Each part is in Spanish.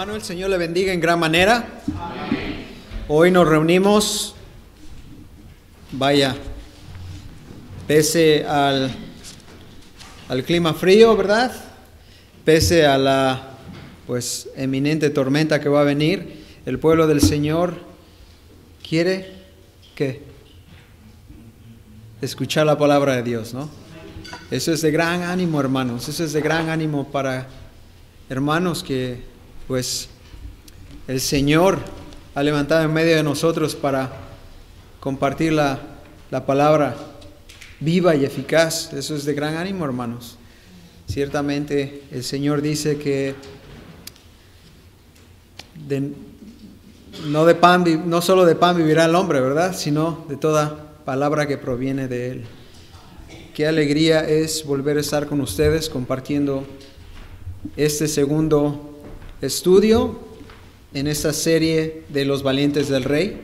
Hermano, el Señor le bendiga en gran manera. Amén. Hoy nos reunimos, pese al clima frío, ¿verdad? Pese a la eminente tormenta que va a venir, el pueblo del Señor quiere escuchar la palabra de Dios, ¿no? Eso es de gran ánimo, hermanos. Eso es de gran ánimo para hermanos que el Señor ha levantado en medio de nosotros para compartir la palabra viva y eficaz. Eso es de gran ánimo, hermanos. Ciertamente el Señor dice que no solo de pan vivirá el hombre, ¿verdad? Sino de toda palabra que proviene de Él. Qué alegría es volver a estar con ustedes compartiendo este segundo estudio en esta serie de los valientes del Rey.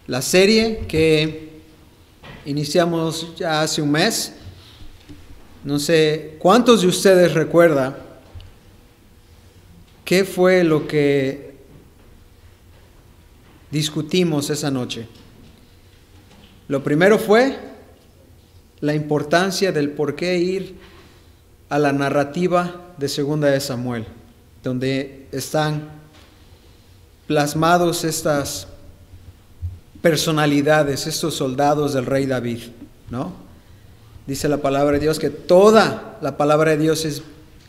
La serie que iniciamos ya hace un mes. No sé cuántos de ustedes recuerdan qué fue lo que discutimos esa noche. Lo primero fue la importancia del por qué ir a la narrativa de Segunda de Samuel, donde están plasmados estas personalidades, estos soldados del rey David, ¿no? Dice la palabra de Dios que toda la palabra de Dios es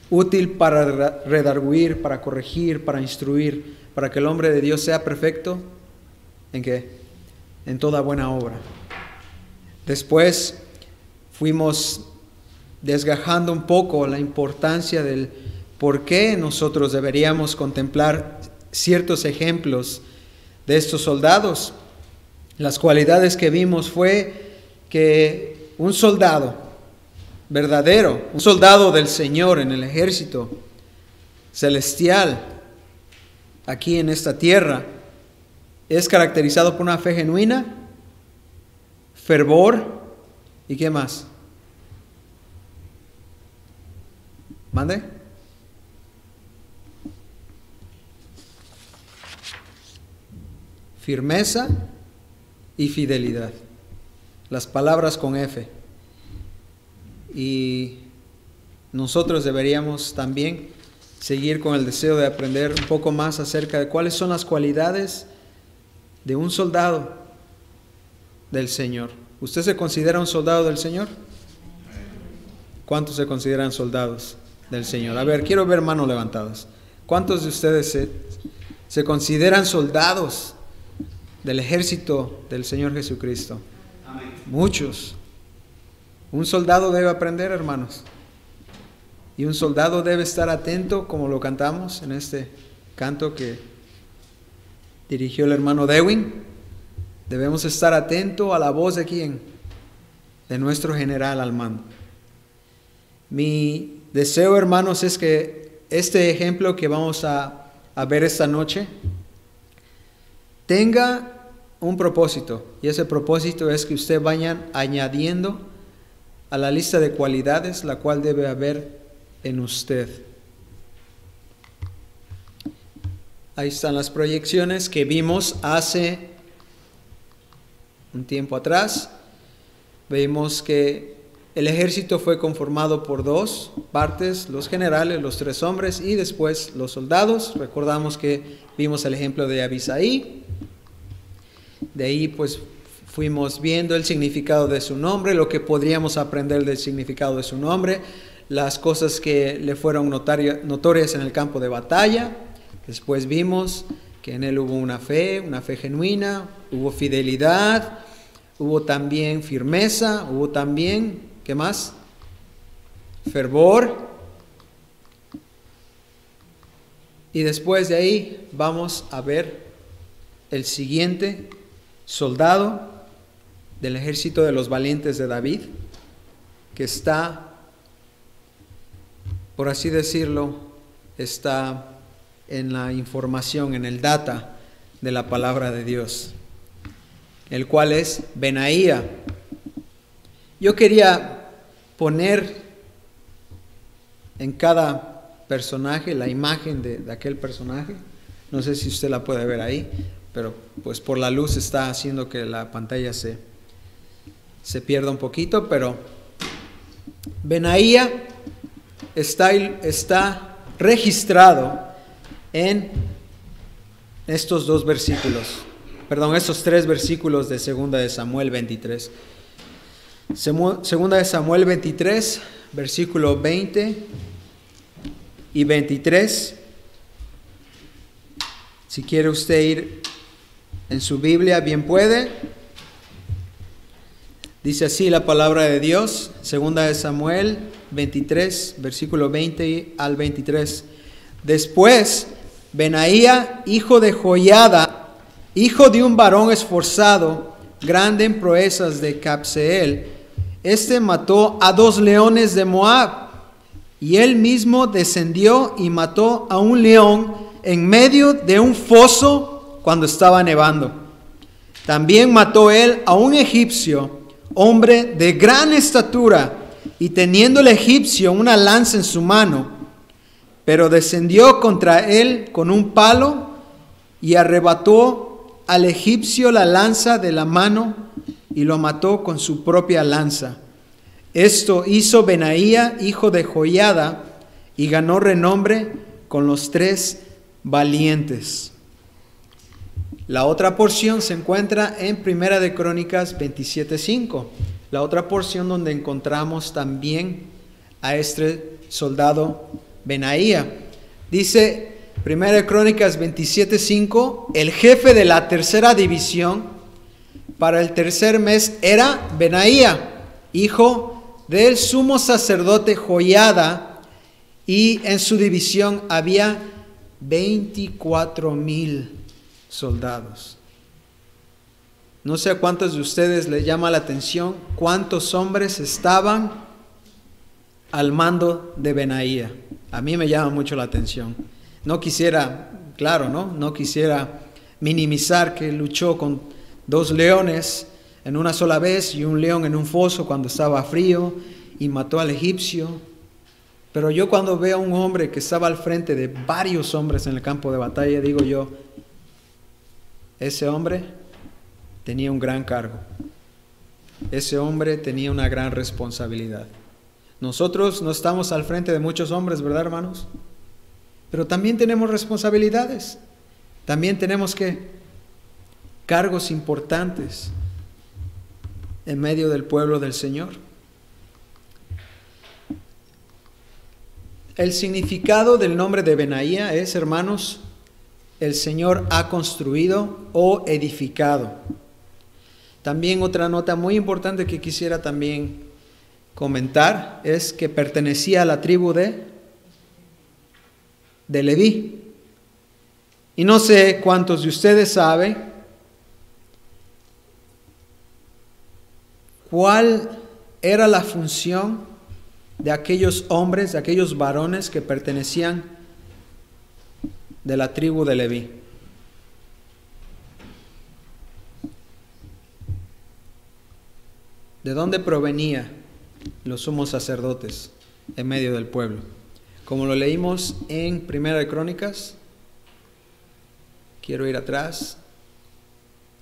útil para redarguir, para corregir, para instruir, para que el hombre de Dios sea perfecto. ¿En qué? En toda buena obra. Después fuimos desgajando un poco la importancia del por qué nosotros deberíamos contemplar ciertos ejemplos de estos soldados. Las cualidades que vimos fue que un soldado verdadero, un soldado del Señor en el ejército celestial aquí en esta tierra, es caracterizado por una fe genuina, fervor y ¿qué más? ¿Mande? Firmeza y fidelidad. Las palabras con F. Y nosotros deberíamos también seguir con el deseo de aprender un poco más acerca de cuáles son las cualidades de un soldado del Señor. ¿Usted se considera un soldado del Señor? ¿Cuántos se consideran soldados del Señor? A ver, quiero ver manos levantadas. ¿Cuántos de ustedes se consideran soldados del ejército del Señor Jesucristo? Amén. Muchos. Un soldado debe aprender, hermanos. Y un soldado debe estar atento, como lo cantamos en este canto que dirigió el hermano Dewin. Debemos estar atentos a la voz de ¿quién? De nuestro general al mando. Mi deseo, hermanos, es que este ejemplo que vamos a ver esta noche tenga un propósito, y ese propósito es que usted vaya añadiendo a la lista de cualidades la cual debe haber en usted. Ahí están las proyecciones que vimos hace un tiempo atrás. Vimos que el ejército fue conformado por dos partes, los generales, los 3 hombres y después los soldados. Recordamos que vimos el ejemplo de Abisaí. De ahí fuimos viendo el significado de su nombre, lo que podríamos aprender del significado de su nombre, las cosas que le fueron notorias en el campo de batalla. Después vimos que en él hubo una fe genuina, hubo fidelidad, hubo también firmeza, hubo también, ¿qué más? Fervor. Y después de ahí vamos a ver el siguiente soldado del ejército de los valientes de David, que está, por así decirlo, está en la información, en el data de la palabra de Dios, el cual es Benaía. Yo quería poner en cada personaje, la imagen de aquel personaje. No sé si usted la puede ver ahí, pero pues por la luz está haciendo que la pantalla se pierda un poquito, pero Benaía está registrado en estos estos 3 versículos de 2 de Samuel 23. 2 de Samuel 23, versículo 20 y 23. Si quiere usted ir en su Biblia, bien puede. Dice así la palabra de Dios, 2 de Samuel 23, versículo 20 al 23. Después, Benaía, hijo de Joiada, hijo de un varón esforzado, grande en proezas de Cabseel, mató a 2 leones de Moab, y él mismo descendió y mató a un león en medio de un foso cuando estaba nevando. También mató él a un egipcio, hombre de gran estatura, y teniendo el egipcio una lanza en su mano, pero descendió contra él con un palo y arrebató al egipcio la lanza de la mano y lo mató con su propia lanza. Esto hizo Benaía, hijo de Joiada, y ganó renombre con los 3 valientes. La otra porción se encuentra en Primera de Crónicas 27:5. La otra porción donde encontramos también a este soldado Benaía. Dice Primera de Crónicas 27:5, el jefe de la 3ª división para el 3er mes era Benaía, hijo del sumo sacerdote Joiada, y en su división había 24,000 soldados. No sé a cuántos de ustedes les llama la atención cuántos hombres estaban al mando de Benaía. A mí me llama mucho la atención. No quisiera minimizar que luchó con 2 leones en una sola vez y un león en un foso cuando estaba frío y mató al egipcio. Pero yo cuando veo a un hombre que estaba al frente de varios hombres en el campo de batalla, digo yo, ese hombre tenía un gran cargo. Ese hombre tenía una gran responsabilidad. Nosotros no estamos al frente de muchos hombres, ¿verdad, hermanos? Pero también tenemos responsabilidades. También tenemos cargos importantes en medio del pueblo del Señor. El significado del nombre de Benaía es, hermanos, el Señor ha construido o edificado. También otra nota muy importante que quisiera también comentar es que pertenecía a la tribu de Leví. Y no sé cuántos de ustedes saben cuál era la función de aquellos hombres, de aquellos varones que pertenecían de la tribu de Leví. ¿De dónde provenía los sumos sacerdotes en medio del pueblo? Como lo leímos en Primera de Crónicas, quiero ir atrás,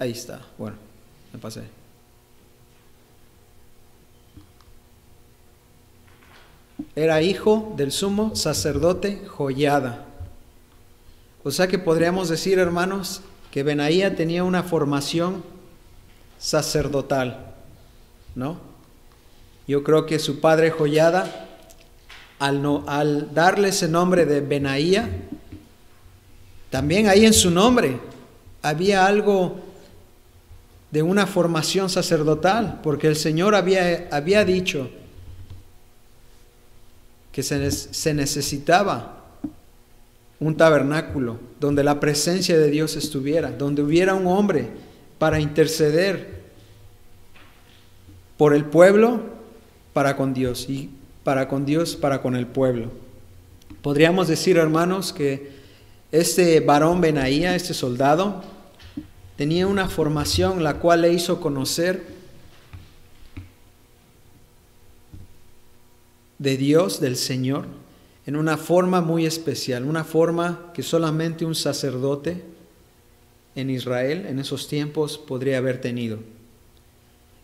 ahí está, bueno, me pasé. Era hijo del sumo sacerdote Joiada. O sea que podríamos decir, hermanos, que Benaía tenía una formación sacerdotal, ¿no? Yo creo que su padre Joiada, al darle ese nombre de Benaía, también ahí en su nombre había algo de una formación sacerdotal, porque el Señor había dicho que se necesitaba un tabernáculo donde la presencia de Dios estuviera, donde hubiera un hombre para interceder por el pueblo para con Dios y para con Dios para con el pueblo. Podríamos decir, hermanos, que este varón Benaía, este soldado, tenía una formación la cual le hizo conocer de Dios, del Señor, en una forma muy especial, una forma que solamente un sacerdote en Israel en esos tiempos podría haber tenido.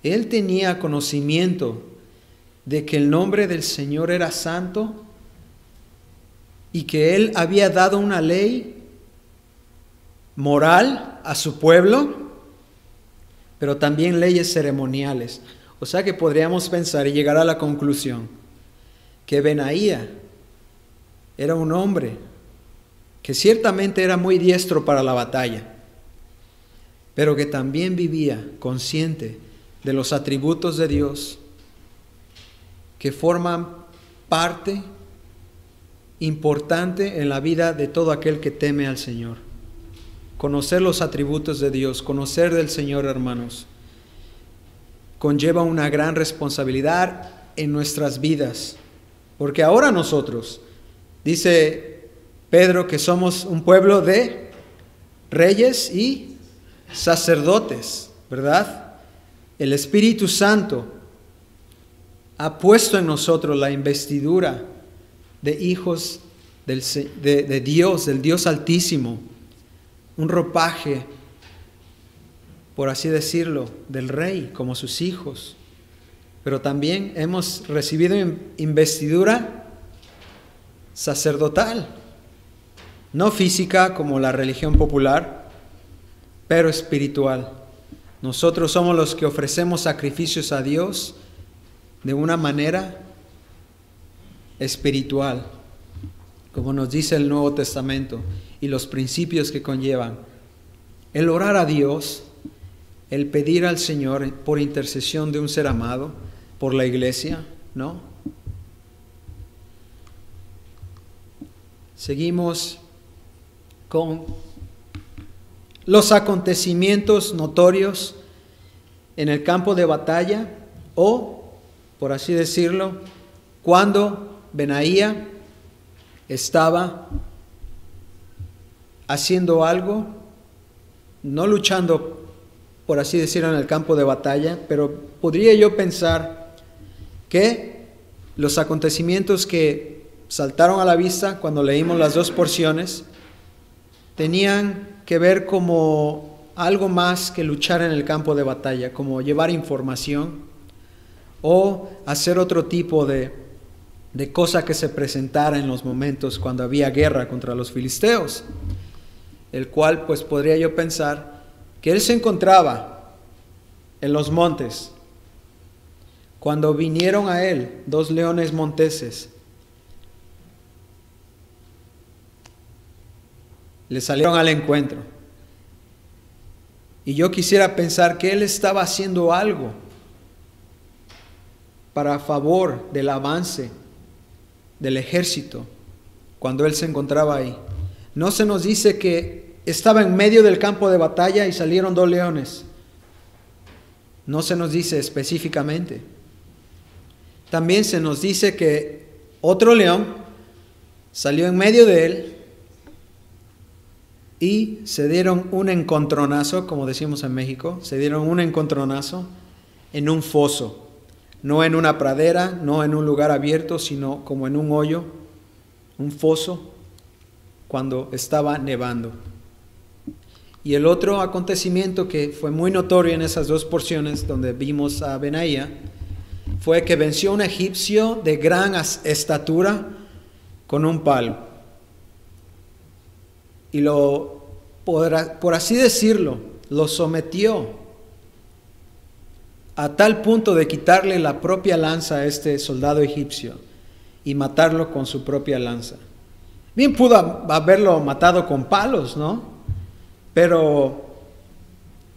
Él tenía conocimiento de que el nombre del Señor era santo y que Él había dado una ley moral a su pueblo, pero también leyes ceremoniales. O sea que podríamos pensar y llegar a la conclusión que Benaía era un hombre que ciertamente era muy diestro para la batalla, pero que también vivía consciente de los atributos de Dios que forman parte importante en la vida de todo aquel que teme al Señor. Conocer los atributos de Dios, conocer del Señor, hermanos, conlleva una gran responsabilidad en nuestras vidas, porque ahora nosotros, dice Pedro, que somos un pueblo de reyes y sacerdotes, ¿verdad? El Espíritu Santo ha puesto en nosotros la investidura de hijos de Dios, del Dios Altísimo, un ropaje, por así decirlo, del Rey, como sus hijos. Pero también hemos recibido investidura sacerdotal, no física como la religión popular, pero espiritual. Nosotros somos los que ofrecemos sacrificios a Dios de una manera espiritual, como nos dice el Nuevo Testamento y los principios que conllevan. El orar a Dios, el pedir al Señor por intercesión de un ser amado, por la iglesia, ¿no? Seguimos con los acontecimientos notorios en el campo de batalla, o, por así decirlo, cuando Benaía estaba haciendo algo, no luchando, por así decirlo, en el campo de batalla, pero podría yo pensar que los acontecimientos que saltaron a la vista cuando leímos las dos porciones tenían que ver como algo más que luchar en el campo de batalla, como llevar información o hacer otro tipo de cosa que se presentara en los momentos cuando había guerra contra los filisteos, el cual pues podría yo pensar que él se encontraba en los montes cuando vinieron a él 2 leones monteses. Le salieron al encuentro. Y yo quisiera pensar que él estaba haciendo algo para favor del avance del ejército cuando él se encontraba ahí. No se nos dice que estaba en medio del campo de batalla y salieron 2 leones. No se nos dice específicamente. También se nos dice que otro león salió en medio de él y se dieron un encontronazo, como decimos en México, se dieron un encontronazo en un foso, no en una pradera, no en un lugar abierto, sino como en un hoyo, un foso, cuando estaba nevando. Y el otro acontecimiento que fue muy notorio en esas 2 porciones donde vimos a Benaía fue que venció a un egipcio de gran estatura con un palo. Y por así decirlo, lo sometió a tal punto de quitarle la propia lanza a este soldado egipcio y matarlo con su propia lanza. Bien pudo haberlo matado con palos, ¿no? Pero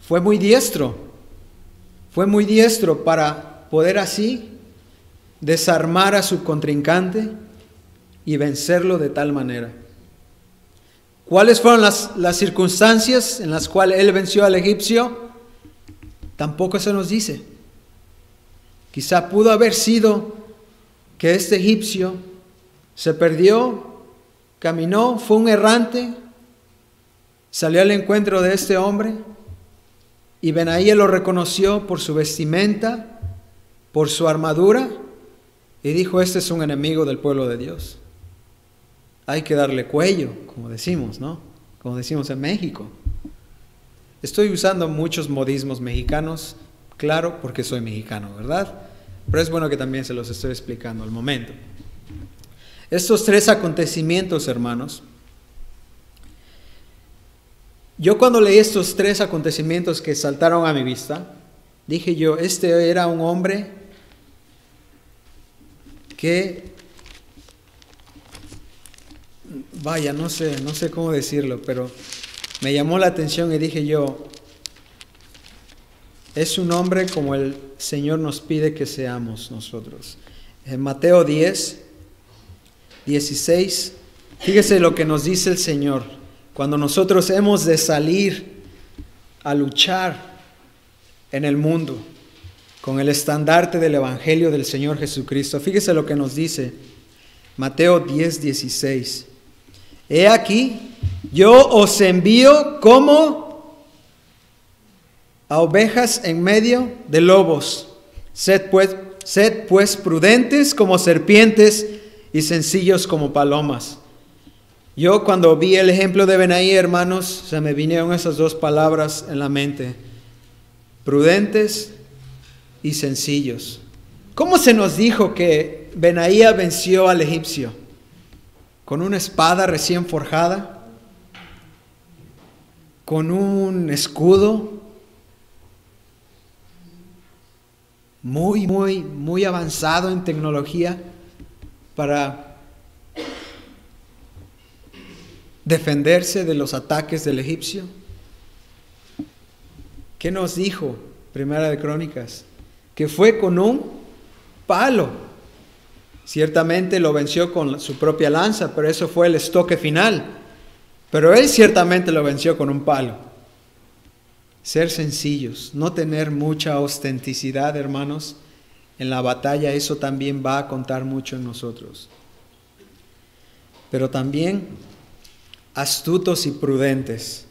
fue muy diestro para poder así desarmar a su contrincante y vencerlo de tal manera. ¿Cuáles fueron las circunstancias en las cuales él venció al egipcio? Tampoco se nos dice. Quizá pudo haber sido que este egipcio se perdió, caminó, fue un errante, salió al encuentro de este hombre y Benaía lo reconoció por su vestimenta, por su armadura y dijo: este es un enemigo del pueblo de Dios. hay que darle cuello, como decimos, ¿no? Como decimos en México. Estoy usando muchos modismos mexicanos, claro, porque soy mexicano, ¿verdad? Pero es bueno que también se los estoy explicando al momento. Estos 3 acontecimientos, hermanos, yo cuando leí estos 3 acontecimientos que saltaron a mi vista, dije yo, este era un hombre que, vaya, no sé cómo decirlo, pero me llamó la atención y dije yo, es un hombre como el Señor nos pide que seamos nosotros. En Mateo 10, 16, fíjese lo que nos dice el Señor. Cuando nosotros hemos de salir a luchar en el mundo con el estandarte del Evangelio del Señor Jesucristo, fíjese lo que nos dice Mateo 10, 16. He aquí, yo os envío como a ovejas en medio de lobos. Sed pues prudentes como serpientes y sencillos como palomas. Yo cuando vi el ejemplo de Benaí, hermanos, se me vinieron esas 2 palabras en la mente. Prudentes y sencillos. ¿Cómo se nos dijo que Benaí venció al egipcio? ¿Con una espada recién forjada? ¿Con un escudo? Muy avanzado en tecnología para defenderse de los ataques del egipcio. ¿Qué nos dijo Primera de Crónicas? Que fue con un palo. Ciertamente lo venció con su propia lanza, pero eso fue el estoque final. Pero él ciertamente lo venció con un palo. Ser sencillos, no tener mucha ostenticidad, hermanos, en la batalla, eso también va a contar mucho en nosotros. Pero también astutos y prudentes,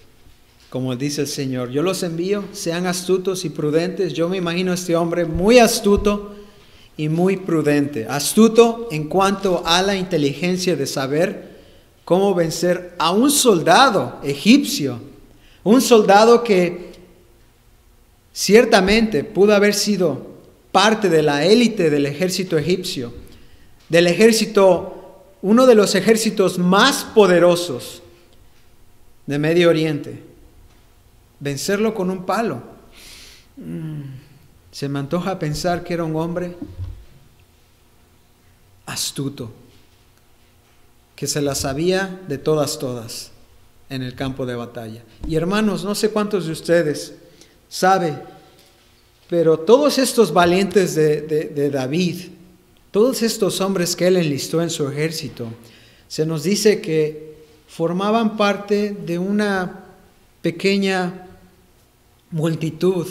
como dice el Señor. Yo los envío, sean astutos y prudentes. Yo me imagino a este hombre muy astuto y muy prudente. Astuto en cuanto a la inteligencia de saber cómo vencer a un soldado egipcio, un soldado que ciertamente pudo haber sido parte de la élite del ejército egipcio, del ejército, uno de los ejércitos más poderosos de Medio Oriente. Vencerlo con un palo. Se me antoja pensar que era un hombre astuto, que se la sabía de todas en el campo de batalla. Y hermanos, no sé cuántos de ustedes saben, pero todos estos valientes de David, todos estos hombres que él enlistó en su ejército, se nos dice que formaban parte de una pequeña multitud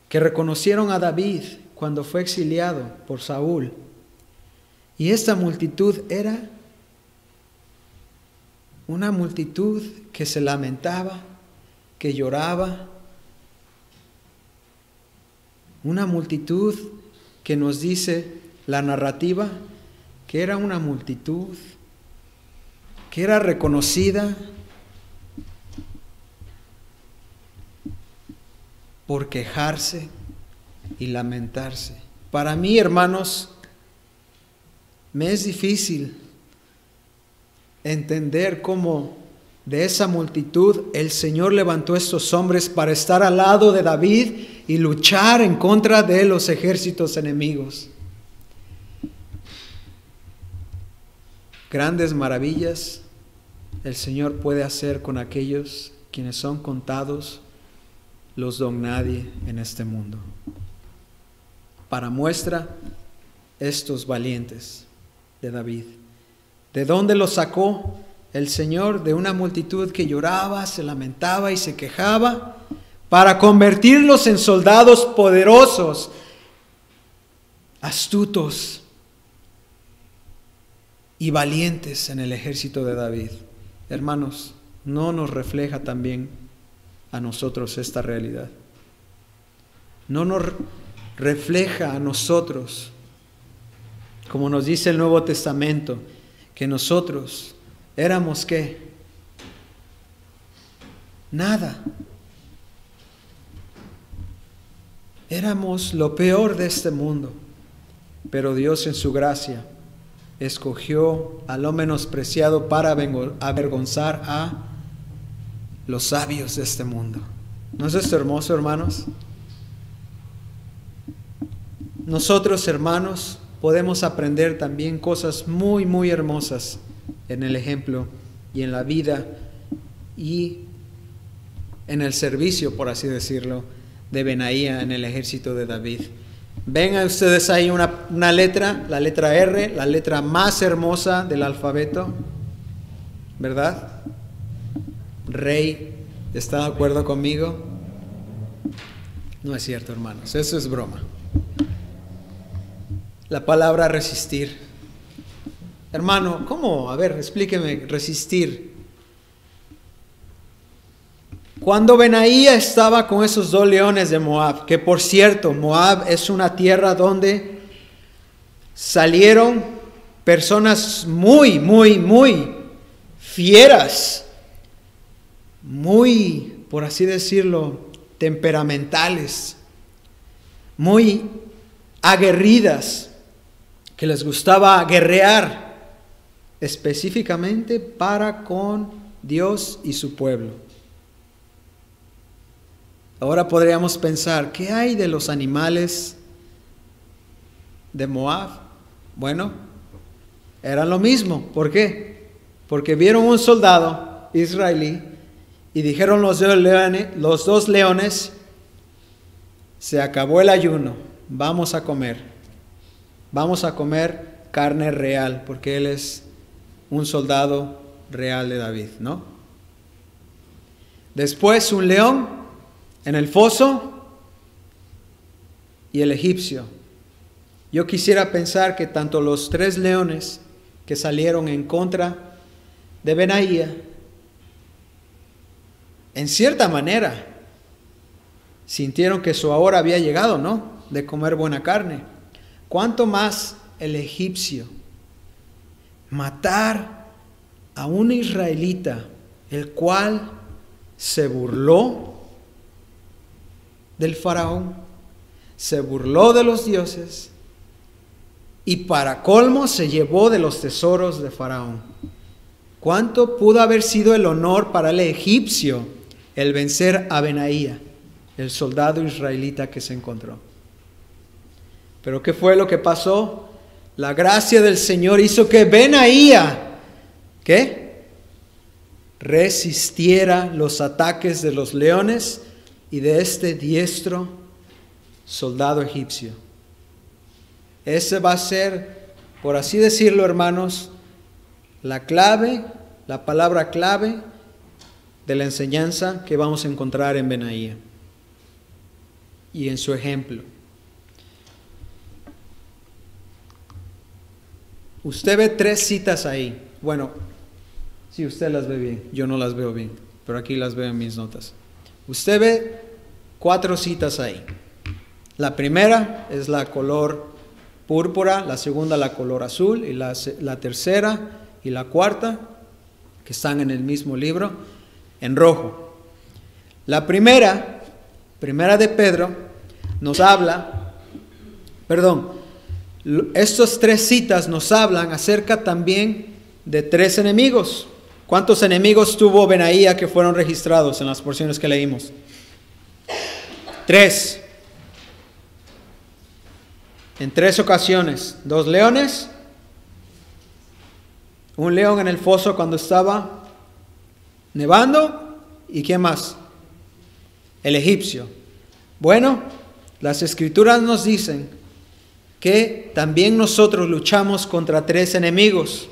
que reconocieron a David cuando fue exiliado por Saúl. Y esta multitud era una multitud que se lamentaba, que lloraba, una multitud que nos dice la narrativa que era una multitud que era reconocida por quejarse y lamentarse. Para mí, hermanos, me es difícil entender cómo de esa multitud el Señor levantó a estos hombres para estar al lado de David y luchar en contra de los ejércitos enemigos. Grandes maravillas el Señor puede hacer con aquellos quienes son contados los don nadie en este mundo. Para muestra estos valientes de David. ¿De dónde los sacó el Señor? De una multitud que lloraba, se lamentaba y se quejaba, para convertirlos en soldados poderosos, astutos y valientes en el ejército de David. Hermanos, ¿no nos refleja también a nosotros esta realidad? ¿No nos refleja a nosotros, como nos dice el Nuevo Testamento, que nosotros éramos ¿qué? Nada. Éramos lo peor de este mundo, pero Dios en su gracia escogió a lo menospreciado para avergonzar a los sabios de este mundo. ¿No es esto hermoso, hermanos? Nosotros, hermanos, podemos aprender también cosas muy, muy hermosas en el ejemplo y en la vida y en el servicio, por así decirlo, de Benaía en el ejército de David. Ven a ustedes ahí una letra, la letra R, la letra más hermosa del alfabeto, ¿verdad? Rey, ¿está de acuerdo conmigo? No es cierto, hermanos, eso es broma. La palabra resistir. Hermano, ¿cómo? A ver, explíqueme, resistir. Cuando Benaía estaba con esos 2 leones de Moab, que por cierto, Moab es una tierra donde salieron personas muy, muy, muy fieras, muy, por así decirlo, temperamentales, muy aguerridas, que les gustaba guerrear específicamente para con Dios y su pueblo. Ahora podríamos pensar, ¿qué hay de los animales de Moab? Bueno, era lo mismo. ¿Por qué? Porque vieron un soldado israelí y dijeron los 2 leones, se acabó el ayuno, vamos a comer carne real, porque él es un soldado real de David, ¿no? Después un león en el foso y el egipcio. Yo quisiera pensar que tanto los 3 leones que salieron en contra de Benaía, en cierta manera, sintieron que su hora había llegado, ¿no? De comer buena carne. ¿Cuánto más el egipcio? Matar a un israelita, el cual se burló del faraón, se burló de los dioses y para colmo se llevó de los tesoros de faraón. ¿Cuánto pudo haber sido el honor para el egipcio el vencer a Benaía, el soldado israelita que se encontró? Pero ¿qué fue lo que pasó? La gracia del Señor hizo que Benaía, ¿qué? Resistiera los ataques de los leones y de este diestro soldado egipcio. Ese va a ser, por así decirlo, hermanos, la clave, la palabra clave de la enseñanza que vamos a encontrar en Benaía y en su ejemplo. Usted ve 3 citas ahí. Bueno, si usted las ve bien, yo no las veo bien, pero aquí las veo en mis notas. Usted ve 4 citas ahí. La primera es la color púrpura, la segunda la color azul y la tercera y la cuarta, que están en el mismo libro, en rojo. La primera de Pedro, nos habla, estas 3 citas nos hablan acerca también de 3 enemigos. ¿Cuántos enemigos tuvo Benaía que fueron registrados en las porciones que leímos? 3. En 3 ocasiones. 2 leones. Un león en el foso cuando estaba nevando. ¿Y quién más? El egipcio. Bueno, las escrituras nos dicen que también nosotros luchamos contra 3 enemigos.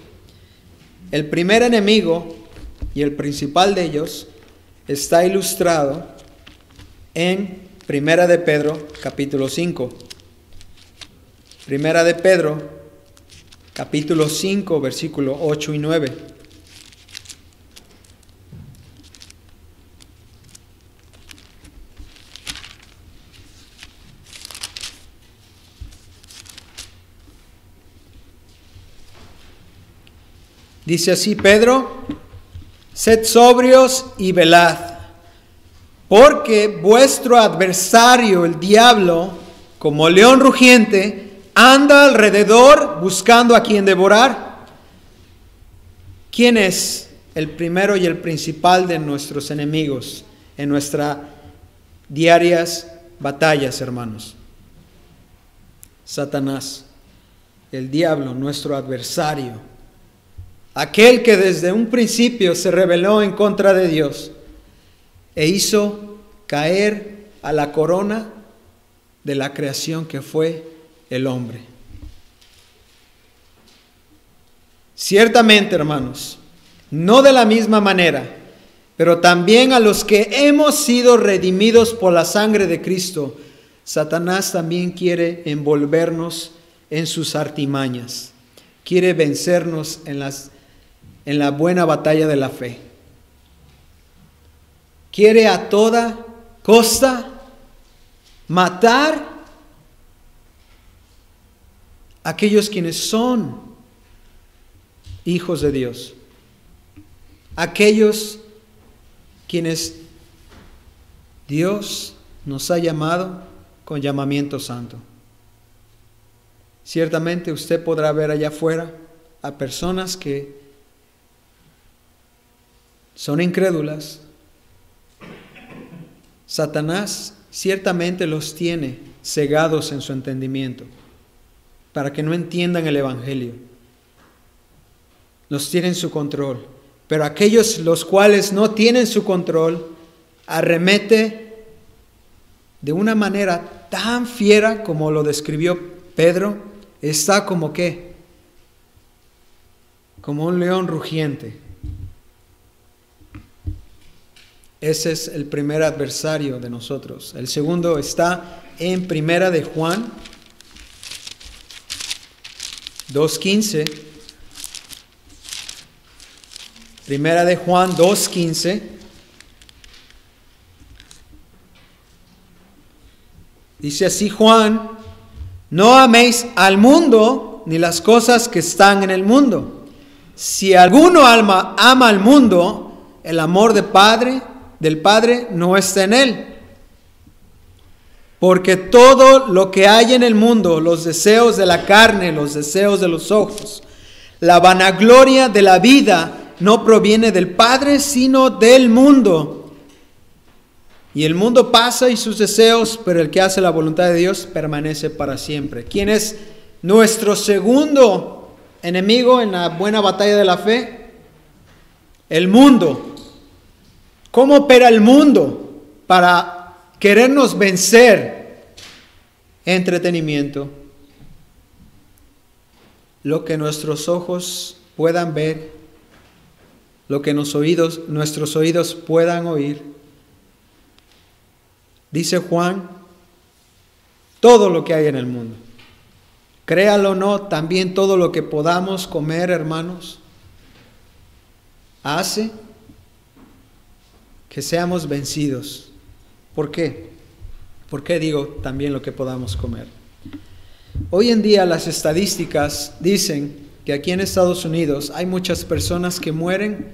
El primer enemigo y el principal de ellos está ilustrado en Primera de Pedro, capítulo 5. Primera de Pedro, capítulo 5, versículo 8 y 9. Dice así Pedro: sed sobrios y velad, porque vuestro adversario, el diablo, como león rugiente, anda alrededor buscando a quien devorar. ¿Quién es el primero y el principal de nuestros enemigos en nuestras diarias batallas, hermanos? Satanás, el diablo, nuestro adversario, aquel que desde un principio se rebeló en contra de Dios e hizo caer a la corona de la creación que fue el hombre. Ciertamente, hermanos, no de la misma manera, pero también a los que hemos sido redimidos por la sangre de Cristo, Satanás también quiere envolvernos en sus artimañas, quiere vencernos en la buena batalla de la fe. Quiere a toda costa matar a aquellos quienes son hijos de Dios, aquellos quienes Dios nos ha llamado con llamamiento santo. Ciertamente usted podrá ver allá afuera a personas que son incrédulas. Satanás ciertamente los tiene cegados en su entendimiento para que no entiendan el Evangelio. Los tiene en su control. Pero aquellos los cuales no tienen su control, arremete de una manera tan fiera como lo describió Pedro. Está como ¿qué? Como un león rugiente. Ese es el primer adversario de nosotros. El segundo está en Primera de Juan 2:15. Primera de Juan 2:15. Dice así Juan: no améis al mundo ni las cosas que están en el mundo. Si alguno ama al mundo, el amor del Padre no está en él. Porque todo lo que hay en el mundo, los deseos de la carne, los deseos de los ojos, la vanagloria de la vida, no proviene del Padre, sino del mundo. Y el mundo pasa y sus deseos, pero el que hace la voluntad de Dios permanece para siempre. ¿Quién es nuestro segundo enemigo en la buena batalla de la fe? El mundo. ¿Cómo opera el mundo para querernos vencer? Entretenimiento. Lo que nuestros ojos puedan ver, lo que nuestros oídos puedan oír. Dice Juan, todo lo que hay en el mundo. Créalo o no, también todo lo que podamos comer, hermanos, hace que seamos vencidos. ¿Por qué? ¿Por qué digo también lo que podamos comer? Hoy en día las estadísticas dicen que aquí en Estados Unidos hay muchas personas que mueren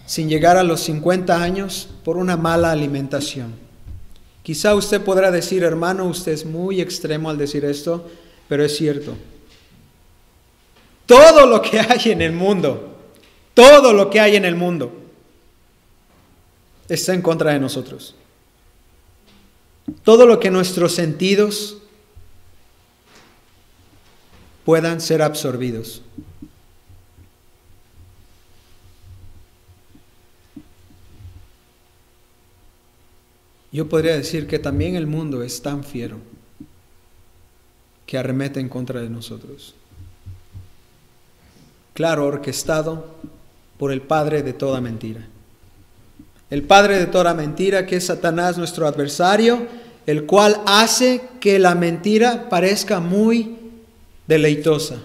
sin llegar a los 50 años por una mala alimentación. Quizá usted podrá decir, hermano, usted es muy extremo al decir esto, pero es cierto. Todo lo que hay en el mundo, todo lo que hay en el mundo está en contra de nosotros. Todo lo que nuestros sentidos puedan ser absorbidos. Yo podría decir que también el mundo es tan fiero que arremete en contra de nosotros. Claro, orquestado por el padre de toda mentira. El padre de toda mentira, que es Satanás, nuestro adversario, el cual hace que la mentira parezca muy deleitosa.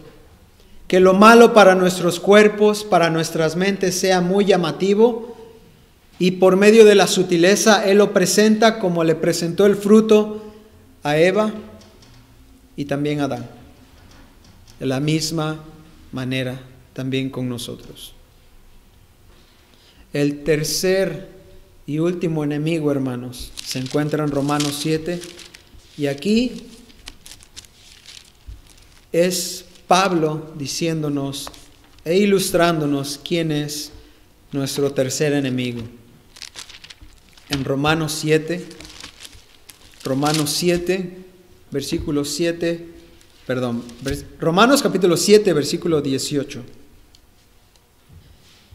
Que lo malo para nuestros cuerpos, para nuestras mentes sea muy llamativo. Y por medio de la sutileza, Él lo presenta como le presentó el fruto a Eva y también a Adán. De la misma manera también con nosotros. El tercer y último enemigo, hermanos, se encuentra en Romanos 7, y aquí es Pablo diciéndonos e ilustrándonos quién es nuestro tercer enemigo. En Romanos 7, Romanos capítulo 7, versículo 18.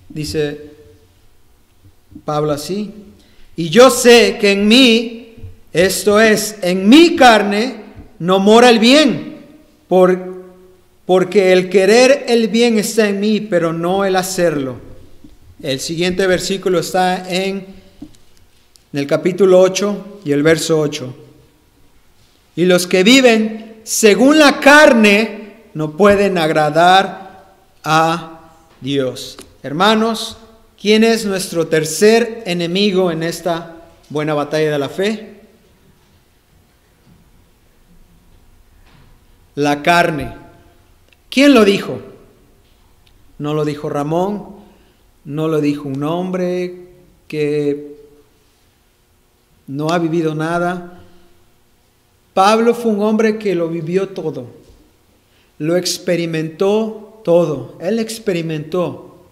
Dice Pablo así: y yo sé que en mí, esto es, en mi carne, no mora el bien, porque el querer el bien está en mí, pero no el hacerlo. El siguiente versículo está en el capítulo 8 y el verso 8. Y los que viven según la carne no pueden agradar a Dios. Hermanos, ¿quién es nuestro tercer enemigo en esta buena batalla de la fe? La carne. ¿Quién lo dijo? No lo dijo Ramón, no lo dijo un hombre que no ha vivido nada. Pablo fue un hombre que lo vivió todo, lo experimentó todo. Él experimentó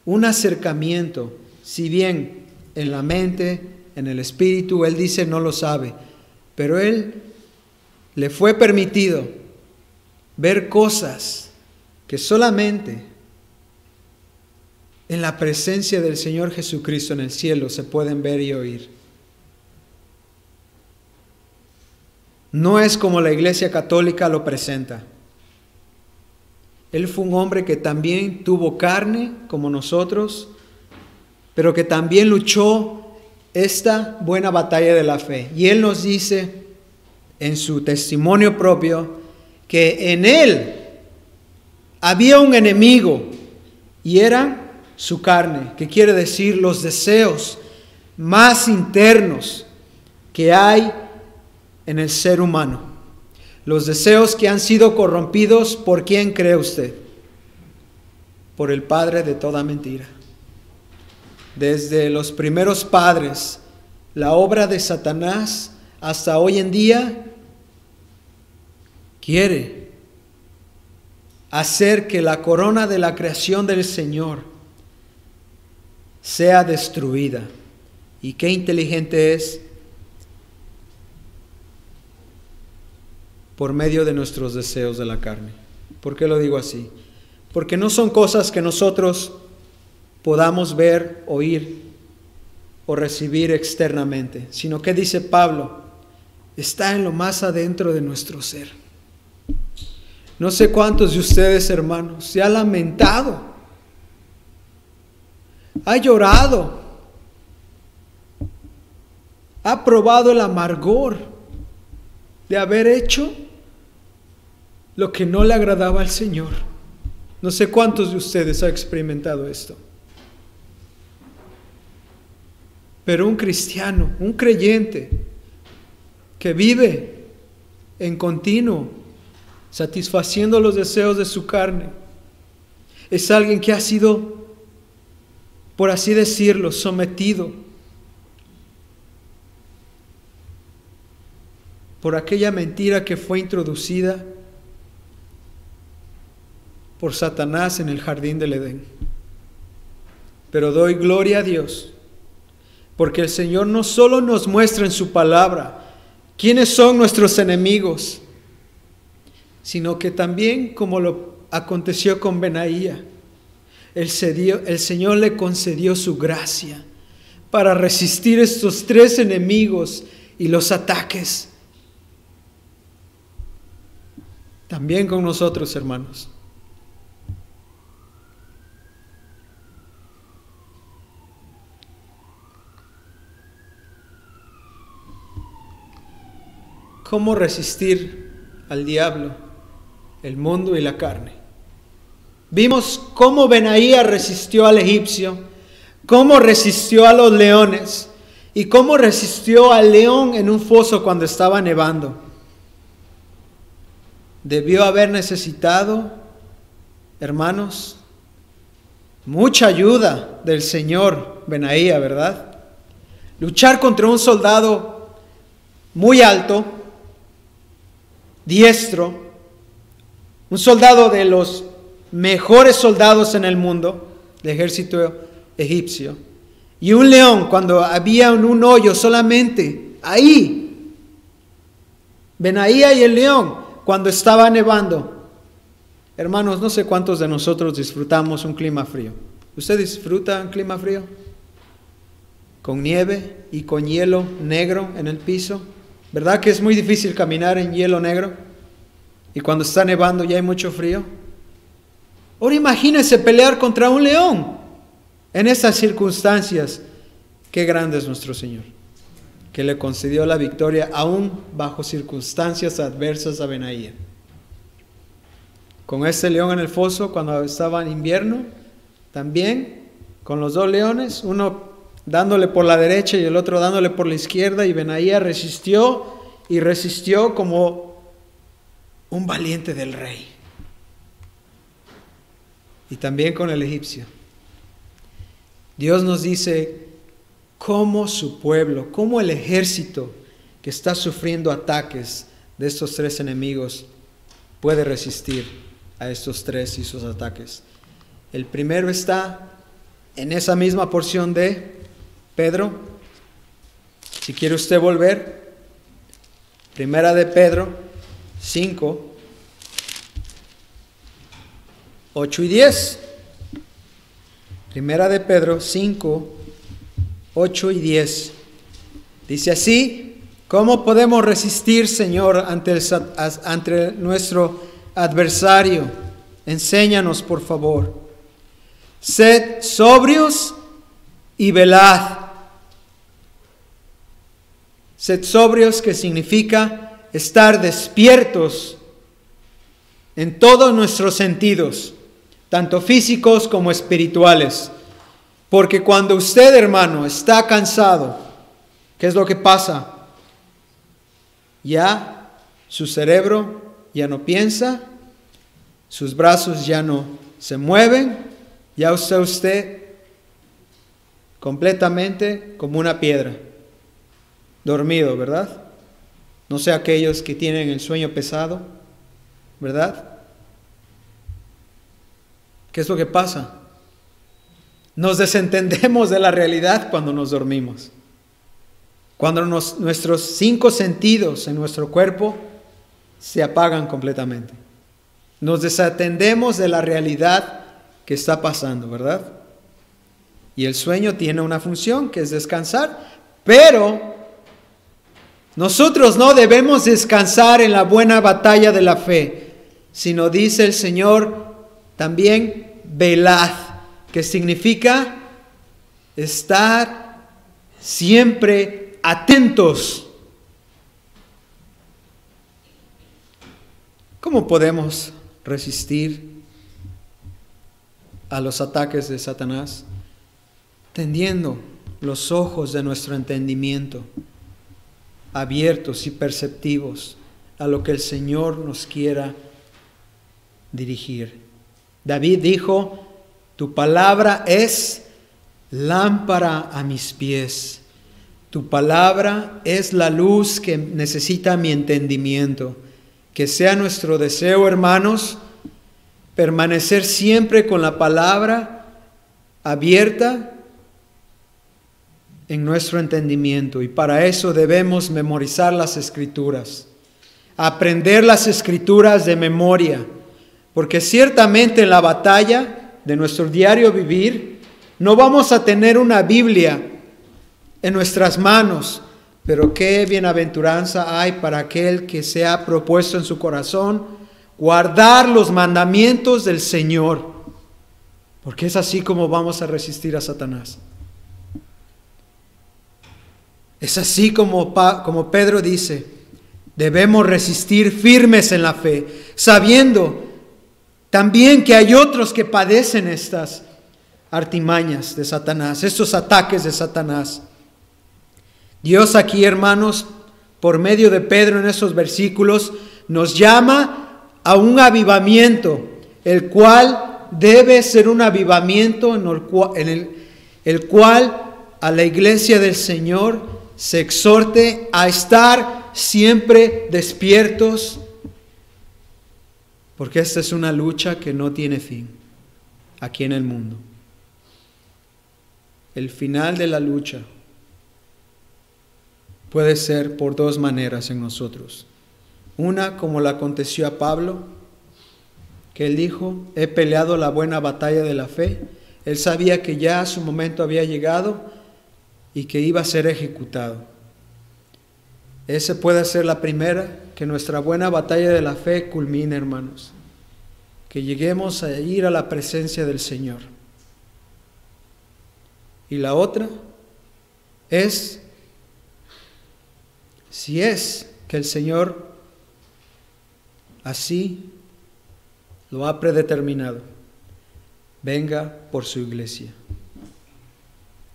un acercamiento, si bien en la mente, en el espíritu, él dice no lo sabe, pero él le fue permitido ver cosas que solamente en la presencia del Señor Jesucristo en el cielo se pueden ver y oír. No es como la Iglesia Católica lo presenta. Él fue un hombre que también tuvo carne como nosotros, pero que también luchó esta buena batalla de la fe. Y él nos dice en su testimonio propio que en él había un enemigo y era su carne, que quiere decir los deseos más internos que hay en el ser humano. Los deseos que han sido corrompidos, ¿por quién cree usted? Por el padre de toda mentira. Desde los primeros padres, la obra de Satanás, hasta hoy en día, quiere hacer que la corona de la creación del Señor sea destruida. Y qué inteligente es por medio de nuestros deseos de la carne. ¿Por qué lo digo así? Porque no son cosas que nosotros podamos ver, oír o recibir externamente, sino que dice Pablo, está en lo más adentro de nuestro ser. No sé cuántos de ustedes, hermanos, se ha lamentado, ha llorado, ha probado el amargor de haber hecho lo que no le agradaba al Señor. No sé cuántos de ustedes han experimentado esto. Pero un cristiano, un creyente que vive en continuo satisfaciendo los deseos de su carne, es alguien que ha sido, por así decirlo, sometido por aquella mentira que fue introducida por Satanás en el jardín del Edén. Pero doy gloria a Dios, porque el Señor no solo nos muestra en su palabra quiénes son nuestros enemigos, sino que también, como lo aconteció con Benaía, el Señor le concedió su gracia para resistir estos tres enemigos y los ataques. También con nosotros, hermanos. ¿Cómo resistir al diablo, el mundo y la carne? Vimos cómo Benaía resistió al egipcio, cómo resistió a los leones y cómo resistió al león en un foso cuando estaba nevando. Debió haber necesitado, hermanos, mucha ayuda del Señor Benaía, ¿verdad? Luchar contra un soldado muy alto, diestro, un soldado de los mejores soldados en el mundo, del ejército egipcio, y un león cuando había un hoyo solamente ahí. Benaía y el león cuando estaba nevando. Hermanos, no sé cuántos de nosotros disfrutamos un clima frío. ¿Usted disfruta un clima frío? Con nieve y con hielo negro en el piso. ¿Verdad que es muy difícil caminar en hielo negro? Y cuando está nevando ya hay mucho frío. Ahora imagínese pelear contra un león en esas circunstancias. Qué grande es nuestro Señor, que le concedió la victoria aún bajo circunstancias adversas a Benaía. Con este león en el foso cuando estaba en invierno, también con los dos leones, uno dándole por la derecha y el otro dándole por la izquierda, y Benaía resistió y resistió como un valiente del rey. Y también con el egipcio. Dios nos dice cómo su pueblo, cómo el ejército que está sufriendo ataques de estos tres enemigos puede resistir a estos tres y sus ataques. El primero está en esa misma porción de Pedro. Si quiere usted volver, Primera de Pedro 5, 8 y 10. Primera de Pedro 5, 8 y 10. Dice así: ¿cómo podemos resistir, Señor, ante nuestro adversario? Enséñanos, por favor. Sed sobrios y velad. Sed sobrios, que significa estar despiertos en todos nuestros sentidos, tanto físicos como espirituales. Porque cuando usted, hermano, está cansado, ¿qué es lo que pasa? Ya su cerebro ya no piensa, sus brazos ya no se mueven, ya está usted completamente como una piedra, dormido, ¿verdad? No sé aquellos que tienen el sueño pesado, ¿verdad? ¿Qué es lo que pasa? Nos desentendemos de la realidad cuando nos dormimos. Cuando nuestros 5 sentidos en nuestro cuerpo se apagan completamente. Nos desatendemos de la realidad que está pasando, ¿verdad? Y el sueño tiene una función, que es descansar, pero nosotros no debemos descansar en la buena batalla de la fe, sino dice el Señor también, velad, que significa estar siempre atentos. ¿Cómo podemos resistir a los ataques de Satanás? Tendiendo los ojos de nuestro entendimiento abiertos y perceptivos a lo que el Señor nos quiera dirigir. David dijo: tu palabra es lámpara a mis pies. Tu palabra es la luz que necesita mi entendimiento. Que sea nuestro deseo, hermanos, permanecer siempre con la palabra abierta en nuestro entendimiento. Y para eso debemos memorizar las Escrituras, aprender las Escrituras de memoria, porque ciertamente en la batalla de nuestro diario vivir no vamos a tener una Biblia en nuestras manos, pero qué bienaventuranza hay para aquel que se ha propuesto en su corazón guardar los mandamientos del Señor, porque es así como vamos a resistir a Satanás. Es así como Pedro dice, debemos resistir firmes en la fe, sabiendo también que hay otros que padecen estas artimañas de Satanás, estos ataques de Satanás. Dios aquí, hermanos, por medio de Pedro en esos versículos, nos llama a un avivamiento, el cual debe ser un avivamiento en el cual a la iglesia del Señor se exhorte a estar siempre despiertos, porque esta es una lucha que no tiene fin aquí en el mundo. El final de la lucha puede ser por dos maneras en nosotros. Una, como le aconteció a Pablo, que él dijo: he peleado la buena batalla de la fe. Él sabía que ya su momento había llegado y que iba a ser ejecutado. Esa puede ser la primera, que nuestra buena batalla de la fe culmine, hermanos. Que lleguemos a ir a la presencia del Señor. Y la otra es, si es que el Señor así lo ha predeterminado, venga por su iglesia.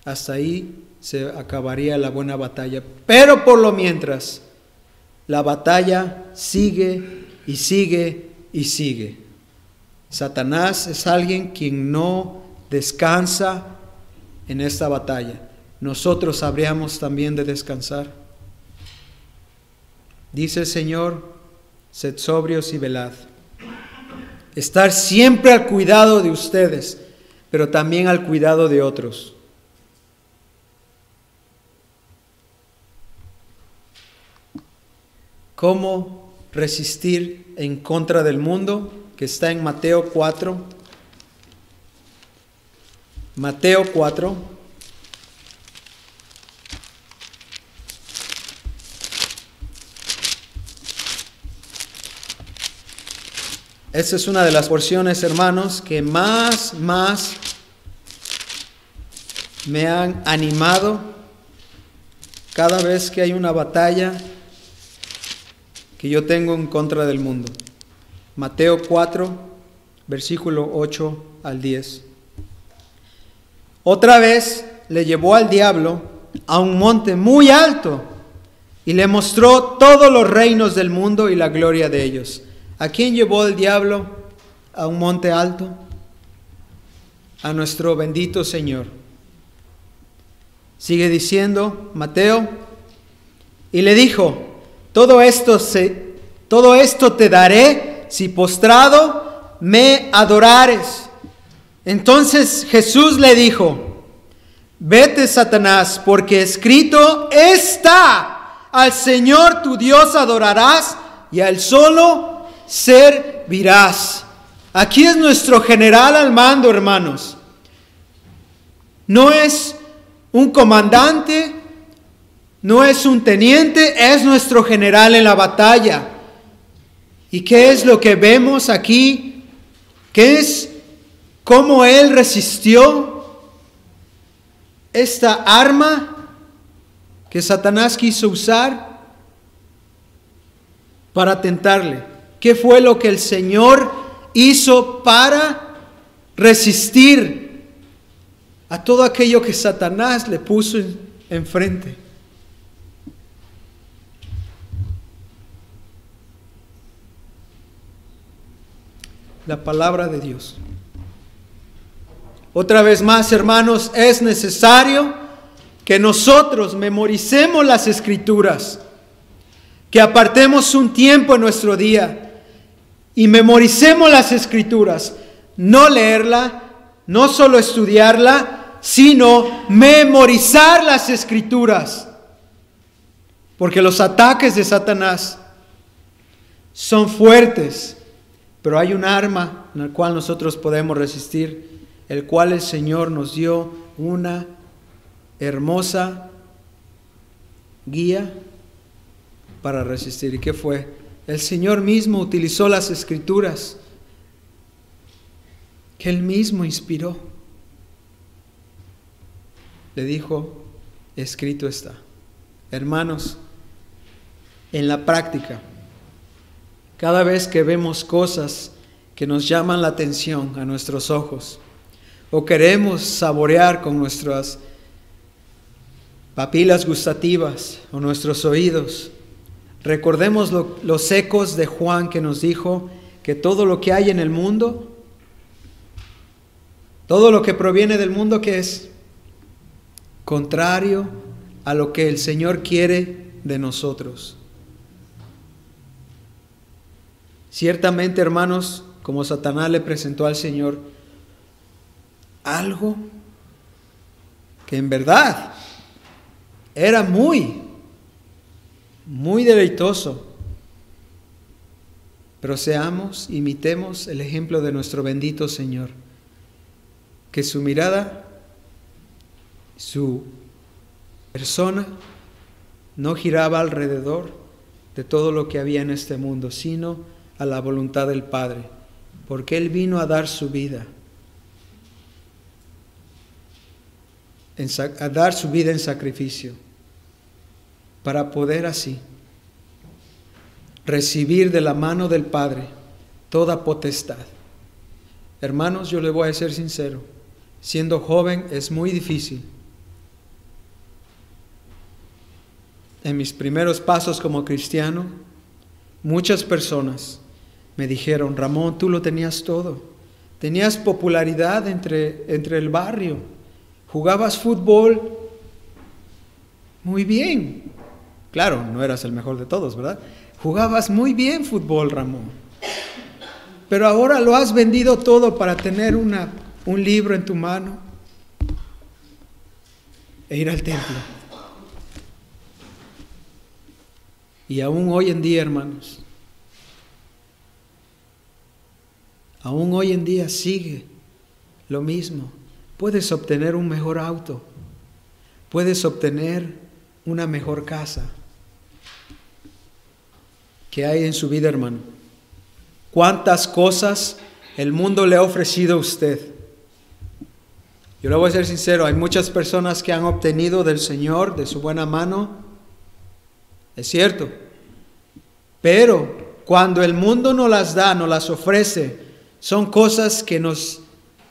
Hasta ahí se acabaría la buena batalla. Pero por lo mientras, la batalla sigue y sigue y sigue. Satanás es alguien quien no descansa en esta batalla. Nosotros habríamos también de descansar. Dice el Señor: sed sobrios y velad. Estar siempre al cuidado de ustedes, pero también al cuidado de otros. ¿Cómo resistir en contra del mundo? Que está en Mateo 4. Mateo 4. Esa es una de las porciones, hermanos, que más me han animado cada vez que hay una batalla que yo tengo en contra del mundo. Mateo 4, versículo 8 al 10. Otra vez le llevó al diablo a un monte muy alto y le mostró todos los reinos del mundo y la gloria de ellos. ¿A quién llevó el diablo a un monte alto? A nuestro bendito Señor. Sigue diciendo Mateo: y le dijo: todo esto te daré si postrado me adorares. Entonces Jesús le dijo: vete, Satanás, porque escrito está: al Señor tu Dios adorarás y a Él solo servirás. Aquí es nuestro general al mando, hermanos. No es un comandante, no es un teniente, es nuestro general en la batalla. ¿Y qué es lo que vemos aquí? ¿Qué es cómo Él resistió esta arma que Satanás quiso usar para tentarle? ¿Qué fue lo que el Señor hizo para resistir a todo aquello que Satanás le puso enfrente? La palabra de Dios. Otra vez más, hermanos, es necesario que nosotros memoricemos las Escrituras, que apartemos un tiempo en nuestro día y memoricemos las Escrituras. No leerla, no solo estudiarla, sino memorizar las Escrituras. Porque los ataques de Satanás son fuertes, pero hay un arma en la cual nosotros podemos resistir, el cual el Señor nos dio una hermosa guía para resistir. ¿Y qué fue? El Señor mismo utilizó las Escrituras que Él mismo inspiró. Le dijo: escrito está. Hermanos, en la práctica, cada vez que vemos cosas que nos llaman la atención a nuestros ojos, o queremos saborear con nuestras papilas gustativas o nuestros oídos, recordemos los ecos de Juan, que nos dijo que todo lo que hay en el mundo Todo lo que proviene del mundo, ¿qué es? Contrario a lo que el Señor quiere de nosotros. Ciertamente, hermanos, como Satanás le presentó al Señor algo que en verdad era muy deleitoso. Pero imitemos el ejemplo de nuestro bendito Señor, que su mirada, su persona, no giraba alrededor de todo lo que había en este mundo, sino a la voluntad del Padre, porque Él vino a dar su vida, en sacrificio, para poder así recibir de la mano del Padre toda potestad. Hermanos, yo les voy a ser sincero, siendo joven es muy difícil. En mis primeros pasos como cristiano, muchas personas me dijeron: Ramón, tú lo tenías todo, tenías popularidad entre el barrio, jugabas fútbol muy bien. Claro, no eras el mejor de todos, ¿verdad? Jugabas muy bien fútbol, Ramón. Pero ahora lo has vendido todo para tener un libro en tu mano e ir al templo. Y aún hoy en día, hermanos, aún hoy en día sigue lo mismo. Puedes obtener un mejor auto, puedes obtener una mejor casa. ¿Qué hay en su vida, hermano? ¿Cuántas cosas el mundo le ha ofrecido a usted? Yo le voy a ser sincero, hay muchas personas que han obtenido del Señor, de su buena mano, es cierto, pero cuando el mundo nos las da, nos las ofrece, son cosas que nos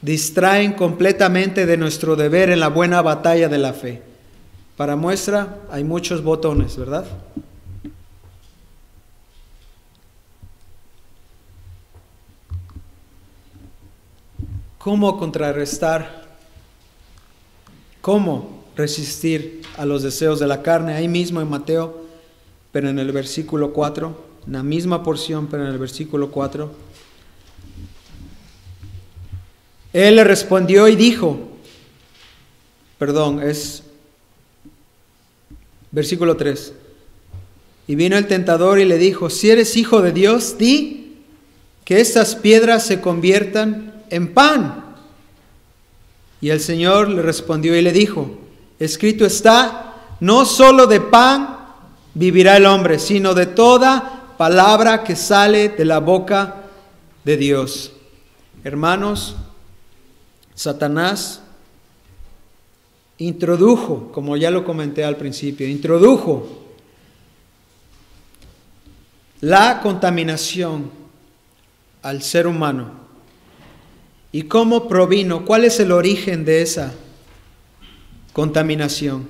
distraen completamente de nuestro deber en la buena batalla de la fe. Para muestra, hay muchos botones, ¿verdad? ¿Cómo contrarrestar? ¿Cómo resistir a los deseos de la carne? Ahí mismo en Mateo, pero en el versículo 4, en la misma porción, pero en el versículo 4. Él le respondió y dijo, es versículo 3. Y vino el tentador y le dijo: si eres hijo de Dios, di que estas piedras se conviertan en pan. Y el Señor le respondió y le dijo: escrito está, no solo de pan vivirá el hombre, sino de toda palabra que sale de la boca de Dios. Hermanos, Satanás introdujo, como ya lo comenté al principio, introdujo la contaminación al ser humano. ¿Y cómo provino? ¿Cuál es el origen de esa contaminación?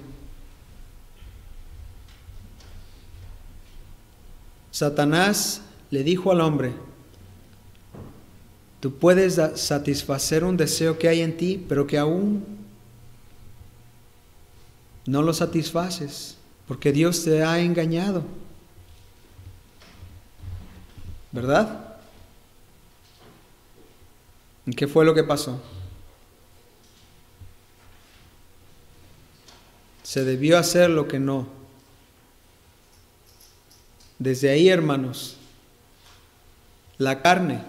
Satanás le dijo al hombre: tú puedes satisfacer un deseo que hay en ti, pero que aún no lo satisfaces, porque Dios te ha engañado. ¿Verdad? ¿Y qué fue lo que pasó? Se debió hacer lo que no. Desde ahí, hermanos, la carne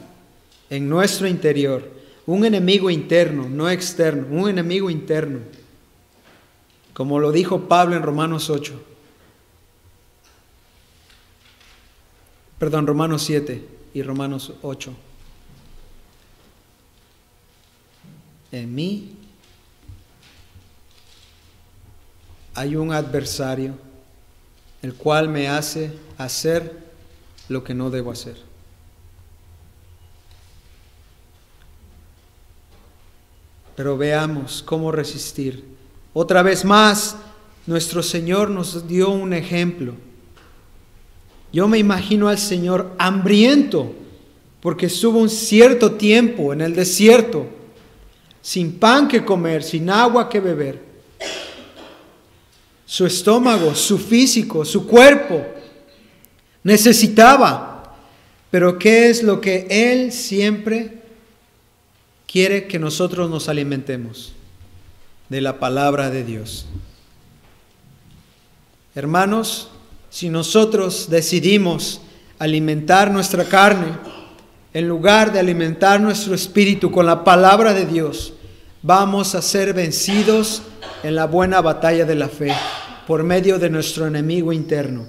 en nuestro interior, un enemigo interno, no externo, un enemigo interno, como lo dijo Pablo en Romanos 7 y Romanos 8. En mí hay un adversario, el cual me hace hacer lo que no debo hacer. Pero veamos cómo resistir. Otra vez más, nuestro Señor nos dio un ejemplo. Yo me imagino al Señor hambriento, porque estuvo un cierto tiempo en el desierto, sin pan que comer, sin agua que beber. Su estómago, su físico, su cuerpo necesitaba. Pero ¿qué es lo que Él siempre quiere que nosotros nos alimentemos? De la palabra de Dios. Hermanos, si nosotros decidimos alimentar nuestra carne, en lugar de alimentar nuestro espíritu con la palabra de Dios, vamos a ser vencidos en la buena batalla de la fe por medio de nuestro enemigo interno.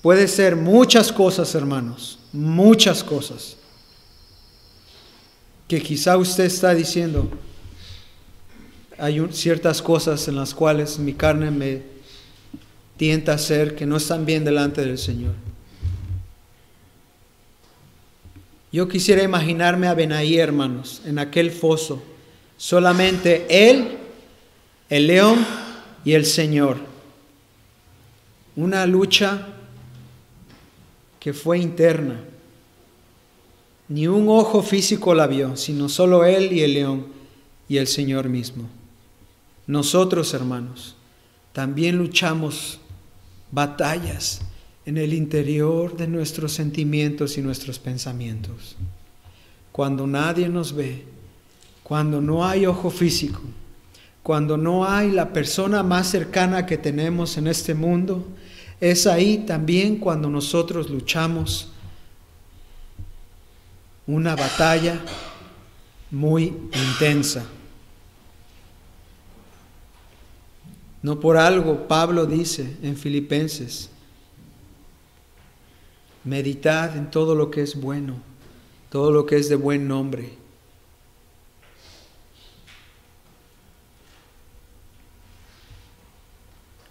Puede ser muchas cosas, hermanos, muchas cosas, que quizá usted está diciendo, hay ciertas cosas en las cuales mi carne me tienta a hacer que no están bien delante del Señor. Yo quisiera imaginarme a Benaí, hermanos, en aquel foso, solamente él, el león y el Señor. Una lucha que fue interna. Ni un ojo físico la vio, sino solo él y el león y el Señor mismo. Nosotros, hermanos, también luchamos batallas en el interior de nuestros sentimientos y nuestros pensamientos. Cuando nadie nos ve, cuando no hay ojo físico, cuando no hay la persona más cercana que tenemos en este mundo, es ahí también cuando nosotros luchamos una batalla muy intensa. No por algo Pablo dice en Filipenses, meditad en todo lo que es bueno, todo lo que es de buen nombre.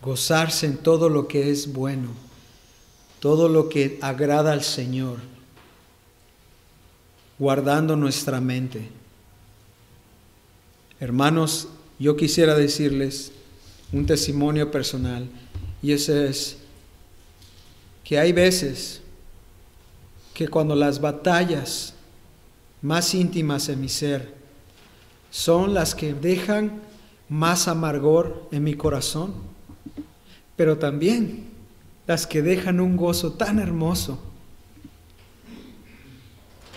Gozarse en todo lo que es bueno, todo lo que agrada al Señor, guardando nuestra mente. Hermanos, yo quisiera decirles un testimonio personal, y ese es que hay veces que cuando las batallas más íntimas en mi ser son las que dejan más amargor en mi corazón, pero también las que dejan un gozo tan hermoso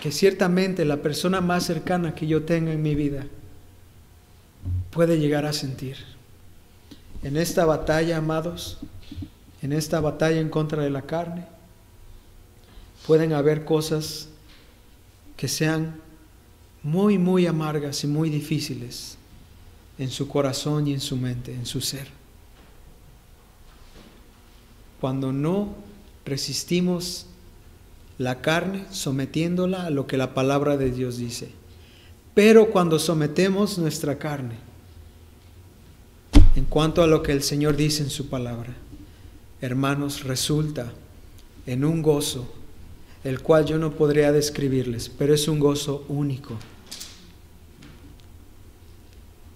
que ciertamente la persona más cercana que yo tenga en mi vida puede llegar a sentir. En esta batalla, amados, en esta batalla en contra de la carne, pueden haber cosas que sean muy, muy amargas y muy difíciles en su corazón y en su mente, en su ser. Cuando no resistimos la carne, sometiéndola a lo que la palabra de Dios dice. Pero cuando sometemos nuestra carne en cuanto a lo que el Señor dice en su palabra, hermanos, resulta en un gozo, el cual yo no podría describirles, pero es un gozo único.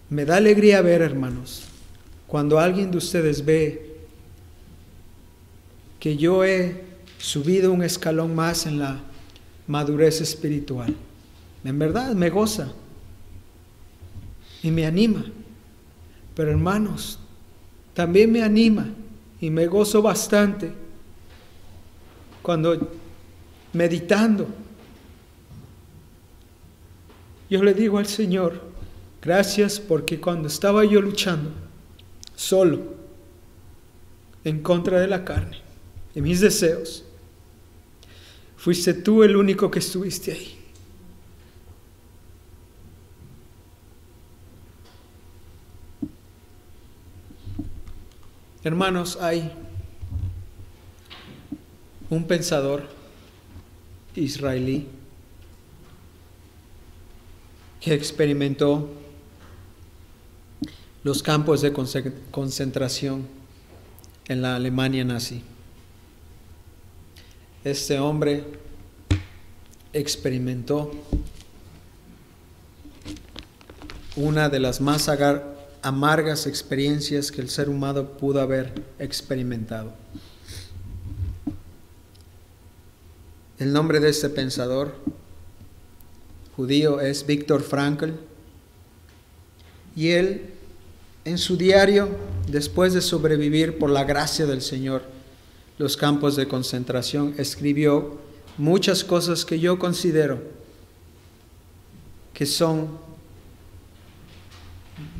Me da alegría ver, hermanos, cuando alguien de ustedes ve que yo he subido un escalón más en la madurez espiritual. En verdad me goza y me anima. Pero hermanos, también me anima y me gozo bastante cuando meditando yo le digo al Señor, gracias, porque cuando estaba yo luchando solo en contra de la carne, de mis deseos, fuiste tú el único que estuviste ahí. Hermanos, hay un pensador israelí que experimentó los campos de concentración en la Alemania nazi. Este hombre experimentó una de las más amargas experiencias que el ser humano pudo haber experimentado. El nombre de este pensador judío es Viktor Frankl. Y él, en su diario, después de sobrevivir por la gracia del Señor los campos de concentración, escribió muchas cosas que yo considero que son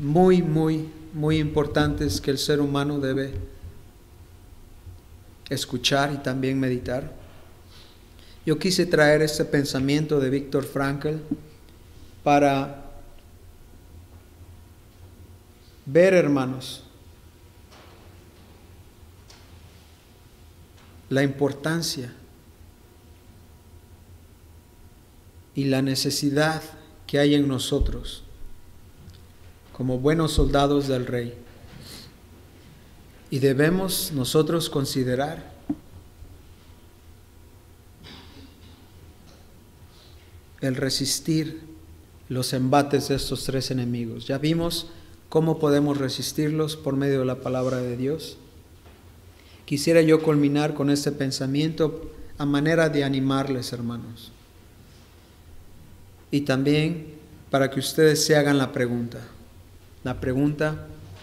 muy, muy, muy importantes, que el ser humano debe escuchar y también meditar. Yo quise traer este pensamiento de Viktor Frankl para ver, hermanos, la importancia y la necesidad que hay en nosotros como buenos soldados del Rey. Y debemos nosotros considerar el resistir los embates de estos tres enemigos. Ya vimos cómo podemos resistirlos por medio de la palabra de Dios. Quisiera yo culminar con este pensamiento a manera de animarles, hermanos. Y también para que ustedes se hagan la pregunta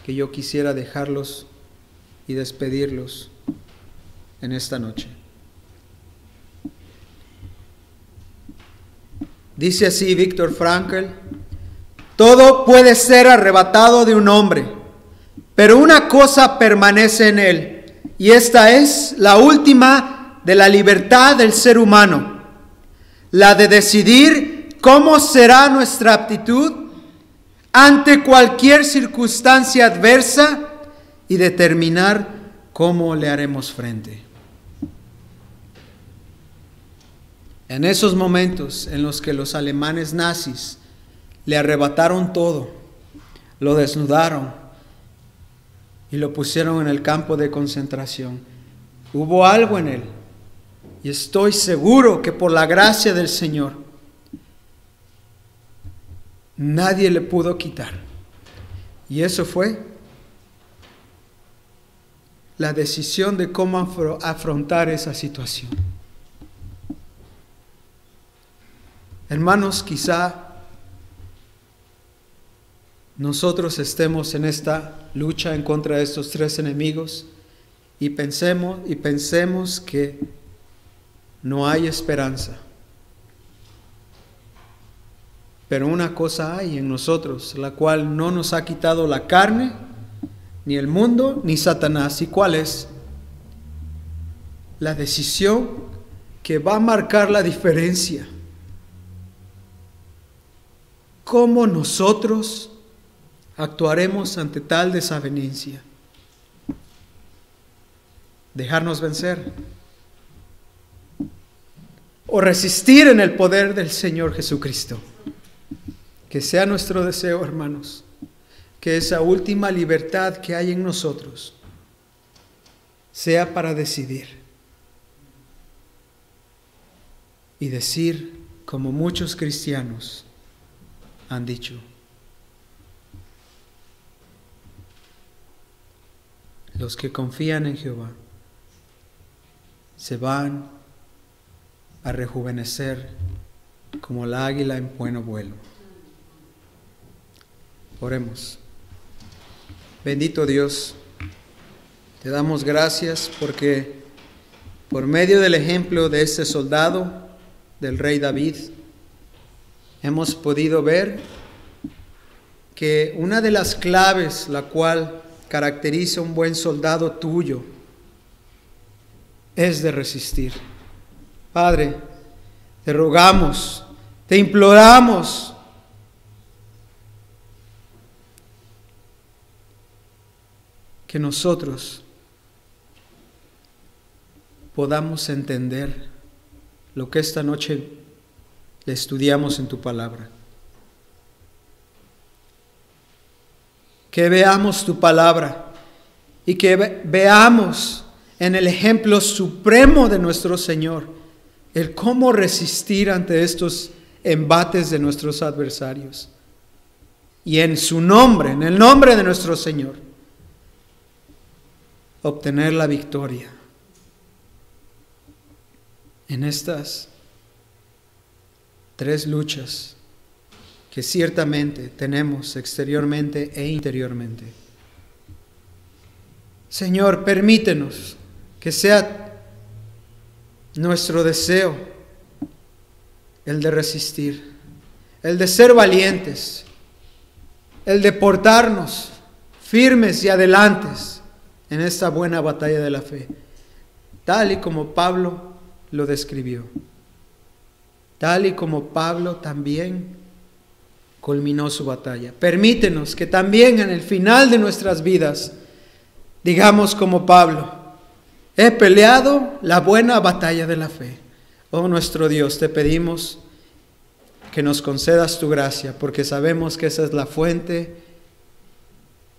que yo quisiera dejarlos y despedirlos en esta noche. Dice así Viktor Frankl: todo puede ser arrebatado de un hombre, pero una cosa permanece en él, y esta es la última de la libertad del ser humano, la de decidir cómo será nuestra actitud ante cualquier circunstancia adversa y determinar cómo le haremos frente. En esos momentos en los que los alemanes nazis le arrebataron todo, lo desnudaron y lo pusieron en el campo de concentración, hubo algo en él, y estoy seguro que por la gracia del Señor nadie le pudo quitar. Y eso fue la decisión de cómo afrontar esa situación. Hermanos, quizá nosotros estemos en esta lucha en contra de estos tres enemigos y pensemos que no hay esperanza. Pero una cosa hay en nosotros, la cual no nos ha quitado la carne, ni el mundo, ni Satanás. ¿Y cuál es? La decisión que va a marcar la diferencia. ¿Cómo nosotros actuaremos ante tal desavenencia? ¿Dejarnos vencer? ¿O resistir en el poder del Señor Jesucristo? Que sea nuestro deseo, hermanos, que esa última libertad que hay en nosotros sea para decidir y decir, como muchos cristianos han dicho: los que confían en Jehová se van a rejuvenecer como la águila en buen vuelo. Oremos. Bendito Dios, te damos gracias porque por medio del ejemplo de este soldado, del rey David, hemos podido ver que una de las claves la cual caracteriza un buen soldado tuyo es de resistir. Padre, te rogamos, te imploramos que nosotros podamos entender lo que esta noche estudiamos en tu palabra. Que veamos tu palabra y que veamos en el ejemplo supremo de nuestro Señor el cómo resistir ante estos embates de nuestros adversarios. Y en su nombre, en el nombre de nuestro Señor, obtener la victoria en estas tres luchas que ciertamente tenemos exteriormente e interiormente. Señor, permítenos que sea nuestro deseo el de resistir, el de ser valientes, el de portarnos firmes y adelantes en esta buena batalla de la fe, tal y como Pablo lo describió, tal y como Pablo también culminó su batalla. Permítenos que también en el final de nuestras vidas digamos como Pablo: he peleado la buena batalla de la fe. Oh nuestro Dios, te pedimos que nos concedas tu gracia, porque sabemos que esa es la fuente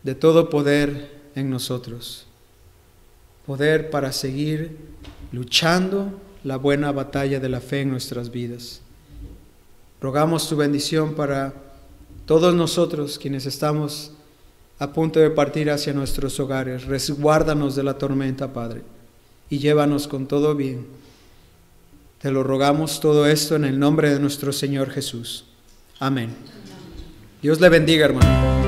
de todo poder en nosotros. Poder para seguir luchando la buena batalla de la fe en nuestras vidas. Rogamos tu bendición para todos nosotros quienes estamos a punto de partir hacia nuestros hogares. Resguárdanos de la tormenta, Padre, y llévanos con todo bien. Te lo rogamos todo esto en el nombre de nuestro Señor Jesús. Amén. Dios le bendiga, hermano.